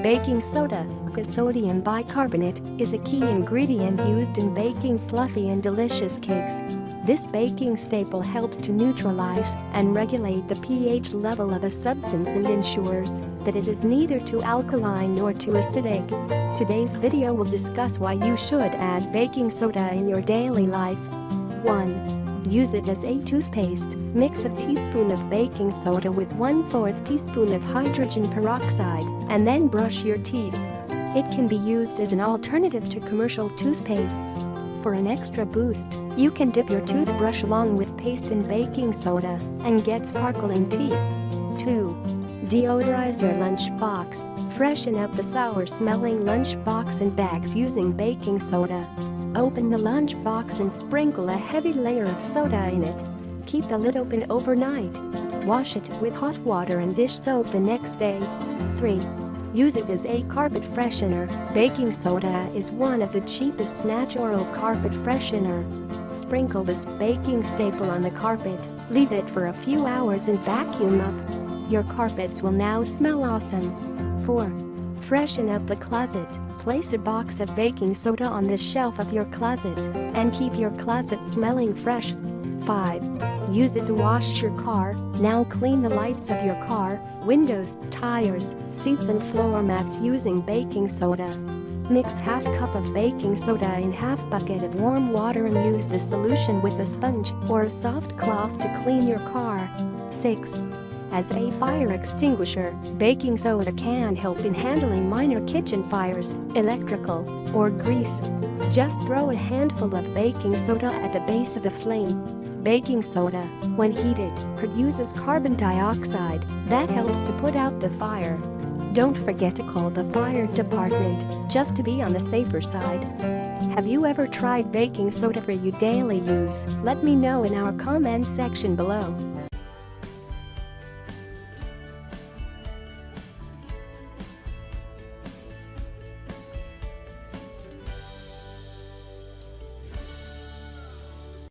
Baking soda, sodium bicarbonate, is a key ingredient used in baking fluffy and delicious cakes. This baking staple helps to neutralize and regulate the pH level of a substance and ensures that it is neither too alkaline nor too acidic. Today's video will discuss why you should add baking soda in your daily life. 1. Use it as a toothpaste. Mix a teaspoon of baking soda with 1/4 teaspoon of hydrogen peroxide and then brush your teeth. It can be used as an alternative to commercial toothpastes. For an extra boost, you can dip your toothbrush along with paste in baking soda and get sparkling teeth. 2. Deodorize your lunchbox. Freshen up the sour-smelling lunchbox and bags using baking soda. Open the lunchbox and sprinkle a heavy layer of soda in it. Keep the lid open overnight. Wash it with hot water and dish soap the next day. 3. Use it as a carpet freshener. Baking soda is one of the cheapest natural carpet freshener. Sprinkle this baking staple on the carpet, leave it for a few hours and vacuum up. Your carpets will now smell awesome. 4. Freshen up the closet. Place a box of baking soda on the shelf of your closet and keep your closet smelling fresh. 5. Use it to wash your car. Now clean the lights of your car, windows, tires, seats and floor mats using baking soda. Mix half cup of baking soda in half bucket of warm water and use the solution with a sponge or a soft cloth to clean your car. 6. As a fire extinguisher, baking soda can help in handling minor kitchen fires, electrical, or grease. Just throw a handful of baking soda at the base of the flame. Baking soda, when heated, produces carbon dioxide that helps to put out the fire. Don't forget to call the fire department just to be on the safer side. Have you ever tried baking soda for your daily use? Let me know in our comment section below.